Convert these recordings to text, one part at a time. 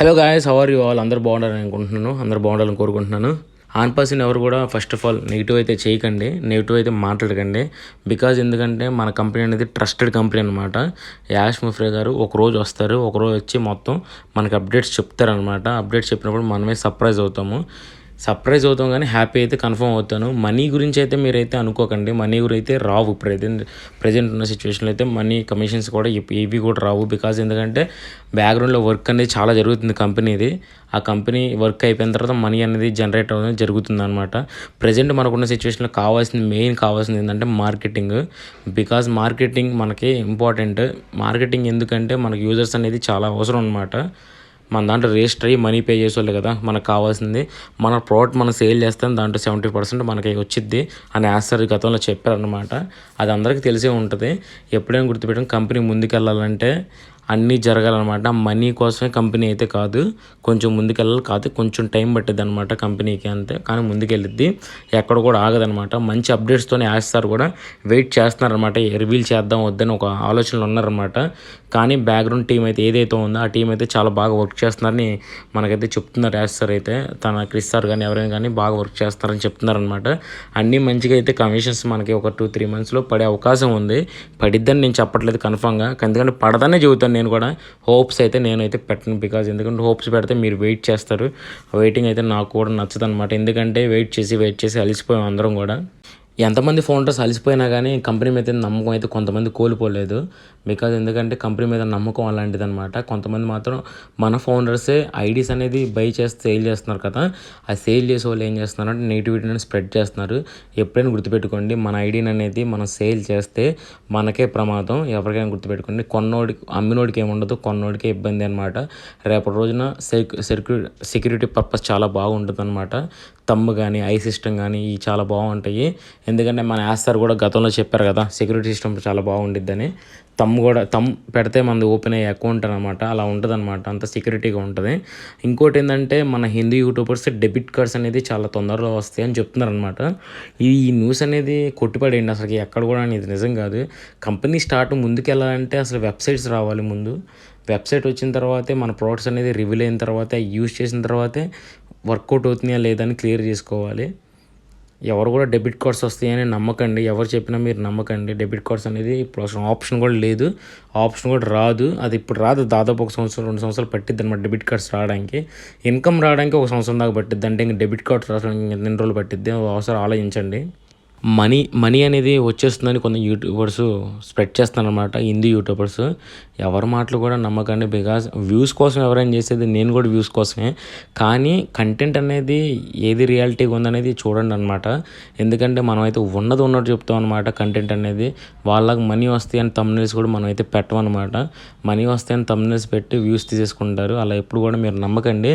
Hello guys, how are you all? అందరూ బాగుండాలని అనుకుంటున్నాను, అందరూ బాగుండాలని కోరుకుంటున్నాను. ఆన్ పర్సన్ ఎవరు కూడా ఫస్ట్ ఆఫ్ ఆల్ నెగిటివ్ అయితే చేయకండి, నెగిటివ్ అయితే మాట్లాడకండి. బికాజ్ ఎందుకంటే మన కంపెనీ అనేది ట్రస్టెడ్ కంపెనీ అనమాట. యాష్ ముఫ్రే గారు ఒకరోజు వస్తారు, ఒకరోజు వచ్చి మొత్తం మనకి అప్డేట్స్ చెప్తారనమాట. అప్డేట్స్ చెప్పినప్పుడు మనమే సర్ప్రైజ్ అవుతాం కానీ హ్యాపీ అయితే కన్ఫర్మ్ అవుతాను. మనీ గురించి అయితే మీరైతే అనుకోకండి, మనీ గురించి అయితే రావు. ప్రజెంట్ ఉన్న సిచ్యువేషన్లో అయితే మనీ కమిషన్స్ కూడా ఇవి కూడా రావు. బికాజ్ ఎందుకంటే బ్యాక్గ్రౌండ్లో వర్క్ అనేది చాలా జరుగుతుంది కంపెనీది. ఆ కంపెనీ వర్క్ అయిపోయిన తర్వాత మనీ అనేది జనరేట్ అవ్వడం జరుగుతుంది అనమాట. ప్రజెంట్ మనకున్న సిచ్యువేషన్లో మెయిన్ కావాల్సింది ఏంటంటే మార్కెటింగ్. బికాజ్ మార్కెటింగ్ మనకి ఇంపార్టెంట్. మార్కెటింగ్ ఎందుకంటే మనకి యూజర్స్ అనేది చాలా అవసరం అనమాట. మన దాంట్లో రిజిస్టర్ అయ్యి మనీ పే చేసేవాళ్ళు కదా మనకు కావాల్సింది. మన ప్రోడక్ట్ మనం సేల్ చేస్తాం, దాంట్లో 70% మనకి వచ్చిద్ది అని యాస్టర్ గతంలో చెప్పారనమాట. అది అందరికీ తెలిసే ఉంటుంది. ఎప్పుడైనా గుర్తుపెట్టడం, కంపెనీ ముందుకెళ్ళాలంటే అన్నీ జరగాలన్నమాట. మనీ కోసమే కంపెనీ అయితే కాదు, కొంచెం ముందుకెళ్ళాలి. కాదు కొంచెం టైం పట్టిద్ది అనమాట కంపెనీకి, అంతే. కానీ ముందుకెళ్ళిద్ది, ఎక్కడ కూడా ఆగదనమాట. మంచి అప్డేట్స్తోనే యాస్టర్ కూడా వెయిట్ చేస్తున్నారనమాట. రివీల్ చేద్దాం వద్దని ఒక ఆలోచనలు ఉన్నారనమాట. కానీ బ్యాక్గ్రౌండ్ టీం అయితే ఏదైతే ఉందో ఆ టీం అయితే చాలా బాగా వర్క్ చేస్తున్నారని మనకైతే చెప్తున్నారు. యాస్టర్ అయితే తన క్రిస్ సార్ కానీ ఎవరైనా కానీ బాగా వర్క్ చేస్తున్నారని చెప్తున్నారనమాట. అన్నీ మంచిగా అయితే కమిషన్స్ మనకి ఒక 2-3 మంత్స్లో పడే అవకాశం ఉంది. పడిద్దని నేను చెప్పట్లేదు కన్ఫామ్గా, ఎందుకంటే పడదనే చెబుతాను. నేను కూడా హోప్స్ అయితే నేనైతే పెట్టను. బికాజ్ ఎందుకంటే హోప్స్ పెడితే మీరు వెయిట్ చేస్తారు. వెయిటింగ్ అయితే నాకు కూడా నచ్చదు అనమాట. ఎందుకంటే వెయిట్ చేసి అలసిపోయాం అందరం కూడా. ఎంతమంది ఫౌండర్స్ అలసిపోయినా కానీ కంపెనీ మీద నమ్మకం అయితే కొంతమంది కోల్పోలేదు. బికాజ్ ఎందుకంటే కంపెనీ మీద నమ్మకం అలాంటిది అనమాట. కొంతమంది మాత్రం మన ఫౌండర్సే ఐడీస్ అనేది బై చేసి సేల్ చేస్తున్నారు కదా, ఆ సేల్ చేసే వాళ్ళు ఏం చేస్తున్నారంటే నెగిటివిటీని స్ప్రెడ్ చేస్తున్నారు. ఎప్పుడైనా గుర్తుపెట్టుకోండి, మన ఐడీని అనేది మనం సేల్ చేస్తే మనకే ప్రమాదం. ఎవరికైనా గుర్తుపెట్టుకోండి, అమ్మినోడికి ఏముండదు, కొన్నోడికే ఇబ్బంది అనమాట. రేపటి రోజున సెక్యూరిటీ పర్పస్ చాలా బాగుంటుంది అనమాట. తమ్ము కానీ ఐ సిస్టమ్ కానీ ఇవి చాలా బాగుంటాయి. ఎందుకంటే మన యాస్టర్ కూడా గతంలో చెప్పారు కదా, సెక్యూరిటీ సిస్టమ్ చాలా బాగుండిద్దని. తమ్ పెడితే మనది ఓపెన్ అయ్యే అకౌంట్ అనమాట, అలా ఉంటుంది అనమాట. అంత సెక్యూరిటీగా ఉంటుంది. ఇంకోటి ఏంటంటే మన హిందీ యూట్యూబర్స్ డెబిట్ కార్డ్స్ అనేది చాలా తొందరలో వస్తాయి అని చెప్తున్నారు అనమాట. ఈ న్యూస్ అనేది కొట్టిపడేయండి, అసలు ఎక్కడ కూడా ఇది నిజం కాదు. కంపెనీ స్టార్ట్ ముందుకెళ్ళాలంటే అసలు వెబ్సైట్స్ రావాలి ముందు. వెబ్సైట్ వచ్చిన తర్వాతే మన ప్రోడక్ట్స్ అనేది రివీల్ అయిన తర్వాత యూజ్ చేసిన తర్వాతే వర్కౌట్ అవుతున్నాయా లేదని క్లియర్ చేసుకోవాలి. ఎవరు కూడా డెబిట్ కార్డ్స్ వస్తాయని నమ్మకండి, ఎవరు చెప్పినా మీరు నమ్మకండి. డెబిట్ కార్డ్స్ అనేది ఇప్పుడు అసలు ఆప్షన్ కూడా లేదు, ఆప్షన్ కూడా రాదు. అది ఇప్పుడు రాదు, దాదాపు 1 సంవత్సరం 2 సంవత్సరాలు పట్టిద్ది అనమాట డెబిట్ కార్డ్స్ రావడానికి. ఇన్కమ్ రావడానికి 1 సంవత్సరం దాకా పట్టిద్ది, అంటే ఇంక డెబిట్ కార్డ్స్ రావడానికి ఎన్ని రోజులు పట్టిద్ది అవసరం ఆలోచించండి. మనీ అనేది వచ్చేస్తుందని కొంత యూట్యూబర్స్ స్ప్రెడ్ చేస్తారనమాట, హిందీ యూట్యూబర్స్. ఎవరి మాటలు కూడా నమ్మకండి. బికాజ్ వ్యూస్ కోసం ఎవరైనా చేసేది, నేను కూడా వ్యూస్ కోసమే. కానీ కంటెంట్ అనేది ఏది రియాలిటీగా ఉందనేది చూడండి అనమాట. ఎందుకంటే మనమైతే ఉన్నట్టు చెప్తాం అనమాట. కంటెంట్ అనేది వాళ్ళకి మనీ వస్తాయి అని థంబ్నెయిల్స్ కూడా మనం అయితే పెట్టమన్నమాట. మనీ వస్తాయని థంబ్నెయిల్స్ పెట్టి వ్యూస్ తీసేసుకుంటారు. అలా ఎప్పుడు కూడా మీరు నమ్మకండి.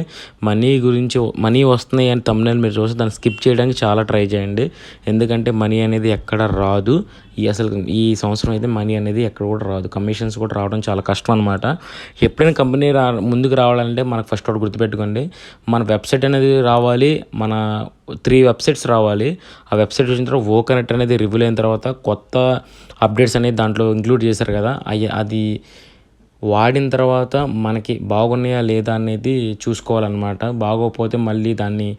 మనీ వస్తున్నాయి అని థంబ్నెయిల్ మీరు చూస్తే దాన్ని స్కిప్ చేయడానికి చాలా ట్రై చేయండి. ఎందుకంటే మనీ అనేది ఎక్కడ రాదు. ఈ సంవత్సరం అయితే మనీ అనేది ఎక్కడ కూడా రాదు. కమిషన్స్ కూడా రావడం చాలా కష్టం అనమాట. ఎప్పుడైనా కంపెనీ ముందుకు రావాలంటే మనకు ఫస్ట్ ఒకటి గుర్తుపెట్టుకోండి, మన వెబ్సైట్ అనేది రావాలి. మన 3 వెబ్సైట్స్ రావాలి. ఆ వెబ్సైట్ వచ్చిన తర్వాత ఓకనెట్ అనేది రివ్యూ అయిన తర్వాత కొత్త అప్డేట్స్ అనేది దాంట్లో ఇంక్లూడ్ చేశారు కదా, అది వాడిన తర్వాత మనకి బాగున్నాయా లేదా అనేది చూసుకోవాలన్నమాట. బాగోకపోతే మళ్ళీ దాన్ని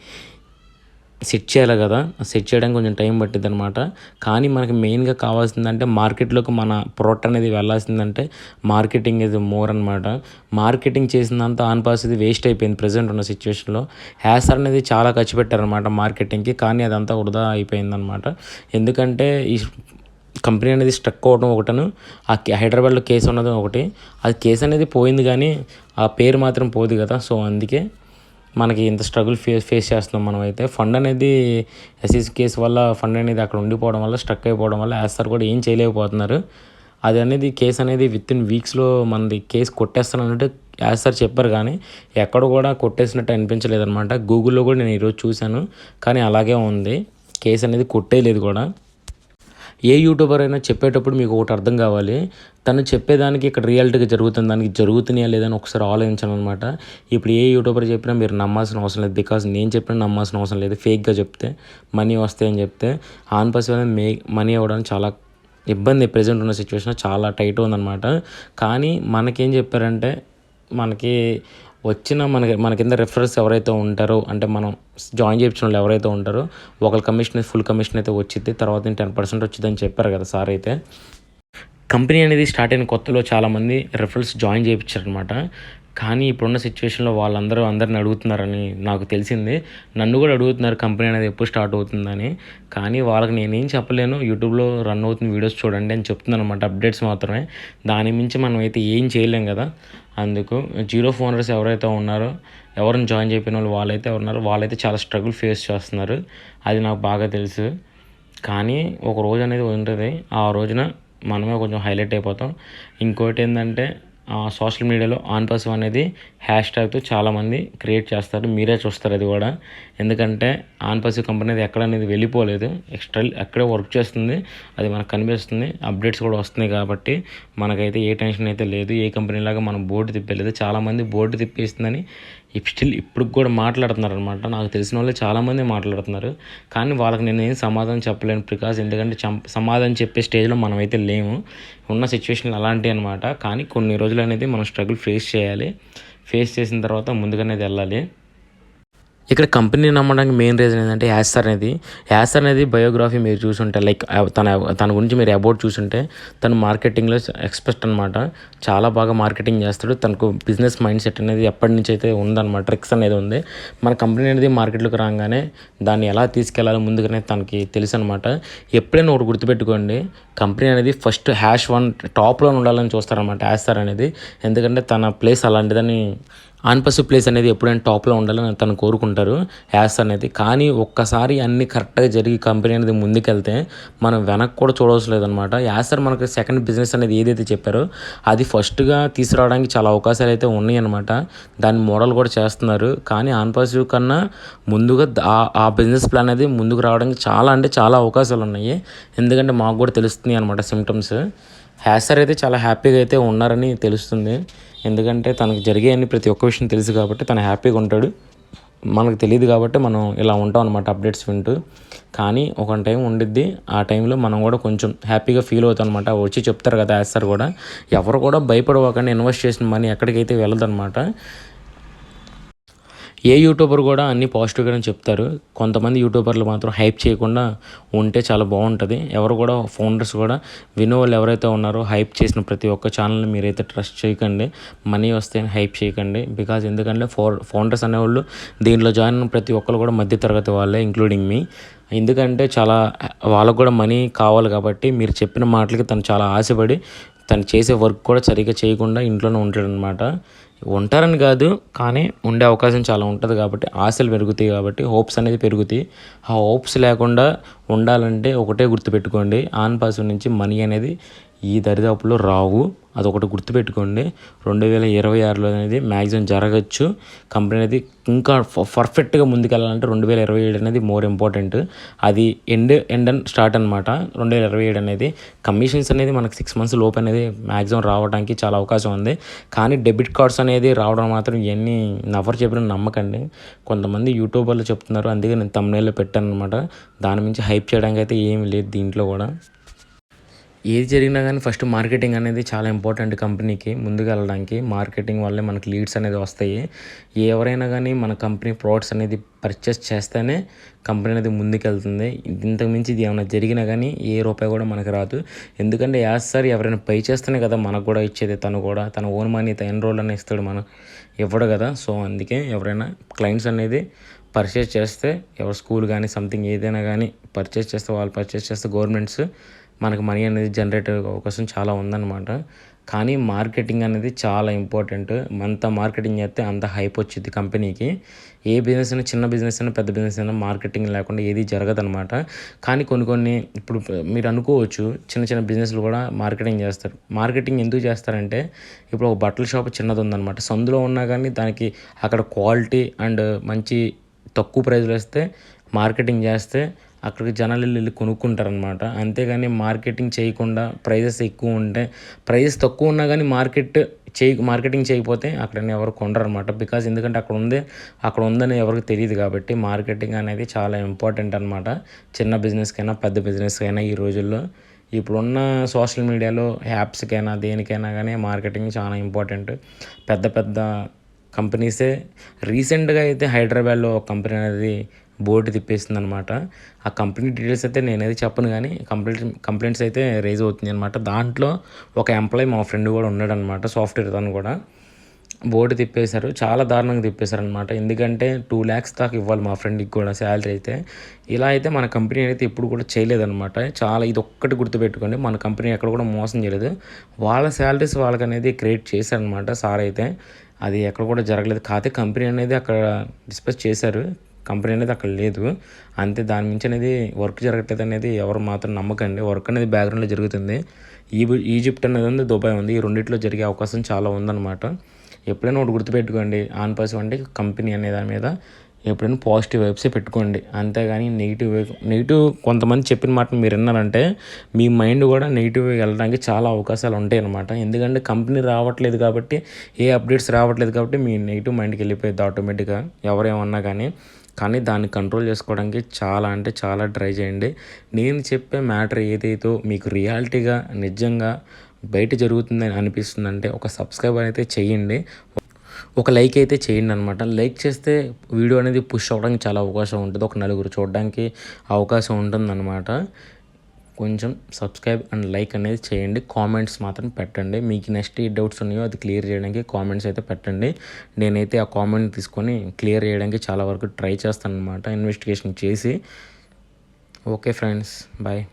సెట్ చేయాలి కదా, సెట్ చేయడానికి కొంచెం టైం పట్టిద్ది అనమాట. కానీ మనకి మెయిన్గా కావాల్సిందంటే మార్కెట్లోకి మన ప్రోడక్ట్ అనేది వెళ్ళాల్సిందంటే మార్కెటింగ్ ఇది మోర్ అనమాట. మార్కెటింగ్ చేసినంత ఆన్ పాస్ ఇది వేస్ట్ అయిపోయింది ప్రజెంట్ ఉన్న సిచ్యువేషన్లో. యాసర్ అనేది చాలా ఖర్చు పెట్టారనమాట మార్కెటింగ్కి, కానీ అదంతా వృధా అయిపోయిందనమాట. ఎందుకంటే ఈ కంపెనీ అనేది స్ట్రక్ అవ్వడం ఒకటను, ఆ హైదరాబాద్లో కేసు ఉన్నది ఒకటి. అది కేసు అనేది పోయింది కానీ ఆ పేరు మాత్రం పోదు కదా. సో అందుకే మనకి ఇంత స్ట్రగుల్ ఫేస్ చేస్తున్నాం మనం అయితే. ఫండ్ అనేది ఎస్ఈసి కేసు వల్ల ఫండ్ అనేది అక్కడ ఉండిపోవడం వల్ల, స్ట్రక్ అయిపోవడం వల్ల యాస్టర్ కూడా ఏం చేయలేకపోతున్నారు. అది అనేది కేసు అనేది వితిన్ వీక్స్లో మనది కేసు కొట్టేస్తానన్నట్టు యాస్టర్ చెప్పారు, కానీ ఎక్కడ కూడా కొట్టేసినట్టు అనిపించలేదన్నమాట. గూగుల్లో కూడా నేను ఈరోజు చూశాను, కానీ అలాగే ఉంది. కేసు అనేది కొట్టేయలేదు కూడా. ఏ యూట్యూబర్ అయినా చెప్పేటప్పుడు మీకు ఒకటి అర్థం కావాలి, తను చెప్పేదానికి ఇక్కడ రియాలిటీగా జరుగుతుంది, దానికి జరుగుతున్నాయా లేదని ఒకసారి ఆలోచించాను అనమాట. ఇప్పుడు ఏ యూట్యూబర్ చెప్పినా మీరు నమ్మాల్సిన అవసరం లేదు. బికాజ్ నేను చెప్పినా నమ్మాల్సిన అవసరం లేదు. ఫేక్గా చెప్తే మనీ వస్తాయని చెప్తే ఆన్ పర్సన్ అనేది మనీ అవ్వడానికి చాలా ఇబ్బంది. ప్రజెంట్ ఉన్న సిచ్యువేషన్ చాలా టైట్ ఉందన్నమాట. కానీ మనకేం చెప్పారంటే మనకి వచ్చిన మన కింద రిఫరల్స్ ఎవరైతే ఉంటారో అంటే మనం జాయిన్ చేయించిన వాళ్ళు ఎవరైతే ఉంటారో ఒకరి కమిషన్ ఫుల్ కమిషన్ అయితే వచ్చింది, తర్వాత 10% వచ్చిందని చెప్పారు కదా సార్. అయితే కంపెనీ అనేది స్టార్ట్ అయిన కొత్తలో చాలామంది రిఫరల్స్ జాయిన్ చేయించారనమాట. కానీ ఇప్పుడున్న సిచ్యువేషన్లో అందరిని అడుగుతున్నారని నాకు తెలిసింది. నన్ను కూడా అడుగుతున్నారు కంపెనీ అనేది ఎప్పుడు స్టార్ట్ అవుతుందని. కానీ వాళ్ళకి నేనేం చెప్పలేను, యూట్యూబ్లో రన్ అవుతున్న వీడియోస్ చూడండి అని చెప్తున్నాను అనమాట, అప్డేట్స్ మాత్రమే. దాని మించి మనం అయితే ఏం చేయలేం కదా. అందుకు జీరో ఫోనర్స్ ఎవరైతే ఉన్నారో, ఎవరిని జాయిన్ చేయకపోయిన వాళ్ళైతే ఉన్నారో వాళ్ళైతే చాలా స్ట్రగుల్ ఫేస్ చేస్తున్నారు. అది నాకు బాగా తెలుసు. కానీ ఒక రోజు అనేది ఉంటుంది, ఆ రోజున మనమే కొంచెం హైలైట్ అయిపోతాం. ఇంకోటి ఏంటంటే సోషల్ మీడియాలో ఆన్పాసివ్ అనేది హ్యాష్ ట్యాగ్తో చాలామంది క్రియేట్ చేస్తారు, మీరే చూస్తారు అది కూడా. ఎందుకంటే ఆన్పాసివ్ కంపెనీ అది ఎక్కడ అనేది వెళ్ళిపోలేదు, అక్కడే వర్క్ చేస్తుంది, అది మనకు కనిపిస్తుంది, అప్డేట్స్ కూడా వస్తున్నాయి. కాబట్టి మనకైతే ఏ టెన్షన్ అయితే లేదు, ఏ కంపెనీ లాగా మనం బోర్డు తిప్పలేదు. చాలామంది బోర్డు తిప్పేస్తుందని ఇప్పుడు కూడా మాట్లాడుతున్నారు అనమాట. నాకు తెలిసిన వాళ్ళే చాలామంది మాట్లాడుతున్నారు. కానీ వాళ్ళకి నేను ఏం సమాధానం చెప్పలేను, బికాజ్ ఎందుకంటే సమాధానం చెప్పే స్టేజ్లో మనమైతే లేము. ఉన్న సిచ్యువేషన్లు అలాంటివి అనమాట. కానీ కొన్ని రోజులు అనేది మనం స్ట్రగుల్ ఫేస్ చేయాలి. ఫేస్ చేసిన తర్వాత ముందుగానే వెళ్ళాలి. ఇక్కడ కంపెనీ నమ్మడానికి మెయిన్ రీజన్ ఏంటంటే యాసర్ అనేది బయోగ్రఫీ మీరు చూసుంటే, లైక్ తన గురించి మీరు అబౌట్ చూసుంటే, తను మార్కెటింగ్లో ఎక్స్పర్ట్ అనమాట. చాలా బాగా మార్కెటింగ్ చేస్తాడు. తనకు బిజినెస్ మైండ్ సెట్ అనేది ఎప్పటి నుంచి అయితే ఉందన్నమాట, ట్రిక్స్ అనేది ఉంది. మన కంపెనీ అనేది మార్కెట్లోకి రాగానే దాన్ని ఎలా తీసుకెళ్లాలో ముందుగానే తనకి తెలుసు అనమాట. ఎప్పుడైనా ఒకటి గుర్తుపెట్టుకోండి, కంపెనీ అనేది ఫస్ట్ #1 టాప్లో ఉండాలని చూస్తారనమాట యాసర్ అనేది. ఎందుకంటే తన ప్లేస్ అలాంటిదని, ఆన్పాసివ్ ప్లేస్ అనేది ఎప్పుడైనా టాప్లో ఉండాలని తను కోరుకుంటారు యాస్ అనేది. కానీ ఒక్కసారి అన్నీ కరెక్ట్గా జరిగి కంపెనీ అనేది ముందుకెళ్తే మనం వెనక్కి కూడా చూడవలసిన లేదనమాట. యాసర్ మనకి సెకండ్ బిజినెస్ అనేది ఏదైతే చెప్పారో అది ఫస్ట్గా తీసుకురావడానికి చాలా అవకాశాలు అయితే ఉన్నాయి అనమాట. దాని మోడల్ కూడా చేస్తున్నారు. కానీ ఆన్పాసివ్ కన్నా ముందుగా ఆ బిజినెస్ ప్లాన్ అనేది ముందుకు రావడానికి చాలా అవకాశాలు ఉన్నాయి. ఎందుకంటే మాకు కూడా తెలుస్తుంది అనమాట సిమ్టమ్స్. యాసర్ అయితే చాలా హ్యాపీగా అయితే ఉన్నారని తెలుస్తుంది. ఎందుకంటే తనకు జరిగేయని ప్రతి ఒక్క విషయం తెలుసు కాబట్టి తను హ్యాపీగా ఉంటాడు. మనకు తెలియదు కాబట్టి మనం ఇలా ఉంటాం అనమాట అప్డేట్స్ వింటూ. కానీ ఒక టైం ఉండిద్ది, ఆ టైంలో మనం కూడా కొంచెం హ్యాపీగా ఫీల్ అవుతాం అనమాట. వచ్చి చెప్తారు కదా యాసర్ కూడా, ఎవరు కూడా భయపడవకండి, ఇన్వెస్ట్ చేసిన మనీ ఎక్కడికైతే వెళ్ళదన్నమాట. ఏ యూట్యూబర్ కూడా అన్నీ పాజిటివ్గానే చెప్తారు. కొంతమంది యూట్యూబర్లు మాత్రం హైప్ చేయకుండా ఉంటే చాలా బాగుంటుంది. ఎవరు కూడా ఫౌండర్స్ కూడా వాళ్ళు ఎవరైతే ఉన్నారో హైప్ చేసిన ప్రతి ఒక్క ఛానల్ని మీరైతే ట్రస్ట్ చేయకండి. మనీ వస్తే హైప్ చేయకండి. బికాజ్ ఎందుకంటే ఫౌండర్స్ అనేవాళ్ళు దీంట్లో జాయిన్ అయిన ప్రతి ఒక్కరు కూడా మధ్యతరగతి వాళ్ళే, ఇంక్లూడింగ్ మీ. ఎందుకంటే వాళ్ళకు కూడా మనీ కావాలి కాబట్టి మీరు చెప్పిన మాటలకి తను చాలా ఆశపడి తను చేసే వర్క్ కూడా సరిగ్గా చేయకుండా ఇంట్లోనే ఉంటాడనమాట. ఉంటారని కాదు, కానీ ఉండే అవకాశం చాలా ఉంటుంది కాబట్టి ఆశలు పెరుగుతాయి, కాబట్టి హోప్స్ అనేది పెరుగుతాయి. ఆ హోప్స్ లేకుండా ఉండాలంటే ఒకటే గుర్తుపెట్టుకోండి, ఆన్పాసివ్ నుంచి మనీ అనేది ఈ దరిదాపులో రావు. అదొకటి గుర్తుపెట్టుకోండి. 2026లో అనేది మ్యాక్సిమం జరగచ్చు. కంపెనీ అనేది ఇంకా పర్ఫెక్ట్గా ముందుకెళ్ళాలంటే 2027 అనేది మోర్ ఇంపార్టెంట్. అది ఎండ్ స్టార్ట్ అనమాట 2027 అనేది. కమిషన్స్ అనేది మనకు 6 months లోపు అనేది మ్యాక్సిమం రావడానికి చాలా అవకాశం ఉంది. కానీ డెబిట్ కార్డ్స్ అనేది రావడం మాత్రం ఇవన్నీ ఎవరు చెప్పినా నమ్మకండి. కొంతమంది యూట్యూబర్లు చెప్తున్నారు, అందుకే నేను thumbnailలో పెట్టాను అనమాట. దాని మించి హైప్ చేయడానికి అయితే ఏమీ లేదు దీంట్లో కూడా. ఏది జరిగినా కానీ ఫస్ట్ మార్కెటింగ్ అనేది చాలా ఇంపార్టెంట్ కంపెనీకి ముందుకు వెళ్ళడానికి. మార్కెటింగ్ వల్లే మనకి లీడ్స్ అనేది వస్తాయి. ఎవరైనా కానీ మన కంపెనీ ప్రోడక్ట్స్ అనేది పర్చేస్ చేస్తేనే కంపెనీ అనేది ముందుకెళ్తుంది. ఇంతకు మించి ఇది ఏమైనా జరిగినా కానీ ఏ రూపాయి కూడా మనకు రాదు. ఎందుకంటే సార్ ఎవరైనా పే చేస్తేనే కదా మనకు కూడా ఇచ్చేది. తన ఓన్ మనీ ఎన్రోల్ అని ఇస్తాడు, మనం ఇవ్వడు కదా. సో అందుకే ఎవరైనా క్లయింట్స్ అనేది పర్చేస్ చేస్తే, ఎవరు స్కూల్ కానీ సంథింగ్ ఏదైనా కానీ పర్చేస్ చేస్తే గవర్నమెంట్స్ మనకు మనీ అనేది జనరేట్ అయ్యే అవకాశం చాలా ఉందన్నమాట. కానీ మార్కెటింగ్ అనేది చాలా ఇంపార్టెంట్. అంత మార్కెటింగ్ చేస్తే అంత హైప్ వచ్చింది కంపెనీకి. ఏ బిజినెస్ అయినా, చిన్న బిజినెస్ అయినా పెద్ద బిజినెస్ అయినా మార్కెటింగ్ లేకుండా ఏది జరగదనమాట. కానీ కొన్ని ఇప్పుడు మీరు అనుకోవచ్చు, చిన్న బిజినెస్లు కూడా మార్కెటింగ్ చేస్తారు. మార్కెటింగ్ ఎందుకు చేస్తారంటే, ఇప్పుడు ఒక బట్టల షాప్ చిన్నది ఉందన్నమాట, సందులో ఉన్నా కానీ దానికి అక్కడ క్వాలిటీ అండ్ మంచి తక్కువ ప్రైజ్లో వేస్తే మార్కెటింగ్ చేస్తే అక్కడికి జనాలు వెళ్ళి కొనుక్కుంటారనమాట. అంతేగాని మార్కెటింగ్ చేయకుండా ప్రైజెస్ ఎక్కువ ఉంటే, ప్రైజెస్ తక్కువ ఉన్నా కానీ మార్కెటింగ్ చేయకపోతే అక్కడ ఎవరు కొనరనమాట. బికాజ్ ఎందుకంటే అక్కడ ఉందని ఎవరికి తెలియదు కాబట్టి. మార్కెటింగ్ అనేది చాలా ఇంపార్టెంట్ అనమాట, చిన్న బిజినెస్కైనా పెద్ద బిజినెస్కైనా. ఈ రోజుల్లో ఇప్పుడున్న సోషల్ మీడియాలో యాప్స్కైనా దేనికైనా కానీ మార్కెటింగ్ చాలా ఇంపార్టెంట్. పెద్ద కంపెనీసే రీసెంట్గా అయితే హైదరాబాద్లో ఒక కంపెనీ అనేది బోర్డు తిప్పేసింది అనమాట. ఆ కంపెనీ డీటెయిల్స్ అయితే నేనైతే చెప్పను, కానీ కంప్లైంట్స్ అయితే రైజ్ అవుతుంది అనమాట. దాంట్లో ఒక ఎంప్లాయీ మా ఫ్రెండ్ కూడా ఉన్నాడనమాట, సాఫ్ట్వేర్ తను కూడా. బోర్డు తిప్పేశారు, చాలా దారుణంగా తిప్పేశారనమాట. ఎందుకంటే 2 lakhs దాకా ఇవ్వాలి మా ఫ్రెండ్కి కూడా శాలరీ అయితే. ఇలా అయితే మన కంపెనీ అయితే ఎప్పుడు కూడా చేయలేదన్నమాట. చాలా ఇది ఒక్కటి గుర్తుపెట్టుకోండి, మన కంపెనీ ఎక్కడ కూడా మోసం చేయలేదు. వాళ్ళ శాలరీస్ వాళ్ళకనేది క్రియేట్ చేశారనమాట సార్ అయితే. అది ఎక్కడ కూడా జరగలేదు. కాకపోతే కంపెనీ అనేది అక్కడ డిస్కస్ చేశారు, కంపెనీ అనేది అక్కడ లేదు అంతే. దాని మించి అనేది వర్క్ జరగట్లేదు అనేది ఎవరు మాత్రం నమ్మకండి. వర్క్ అనేది బ్యాక్గ్రౌండ్లో జరుగుతుంది. ఈజిప్ట్ అనేది ఉంది, దుబాయ్ ఉంది. ఈ రెండిట్లో జరిగే అవకాశం చాలా ఉందన్నమాట. ఎప్పుడైనా ఒకటి గుర్తుపెట్టుకోండి, ఆన్ పాజిటివ్ అంటే కంపెనీ అనే దాని మీద ఎప్పుడైనా పాజిటివ్ వైబ్సే పెట్టుకోండి. అంతేగాని నెగిటివ్ కొంతమంది చెప్పిన మాటను మీరు విన్నారంటే మీ మైండ్ కూడా నెగిటివ్ వెళ్ళడానికి చాలా అవకాశాలు ఉంటాయి అన్నమాట. ఎందుకంటే కంపెనీ రావట్లేదు కాబట్టి, ఏ అప్డేట్స్ రావట్లేదు కాబట్టి మీ నెగిటివ్ మైండ్కి వెళ్ళిపోయింది ఆటోమేటిక్గా ఎవరేమన్నా కానీ దాన్ని కంట్రోల్ చేసుకోవడానికి చాలా అంటే చాలా ట్రై చేయండి. నేను చెప్పే మ్యాటర్ ఏదైతే మీకు రియాలిటీగా నిజంగా బయట జరుగుతుందని అనిపిస్తుందంటే ఒక సబ్స్క్రైబ్ అయితే చేయండి, ఒక లైక్ అయితే చేయండి అనమాట. లైక్ చేస్తే వీడియో అనేది పుష్ అవ్వడానికి చాలా అవకాశం ఉంటుంది, ఒక నలుగురు చూడడానికి అవకాశం ఉంటుందన్నమాట. కొంచెం సబ్స్క్రైబ్ అండ్ లైక్ అనేది చేయండి. కామెంట్స్ మాత్రం పెట్టండి, మీకు నెక్స్ట్ ఏ డౌట్స్ ఉన్నాయో అది క్లియర్ చేయడానికి కామెంట్స్ అయితే పెట్టండి. నేనైతే ఆ కామెంట్ తీసుకొని క్లియర్ చేయడానికి చాలా వరకు ట్రై చేస్తాను అనమాట, ఇన్వెస్టిగేషన్ చేసి. Okay friends, bye.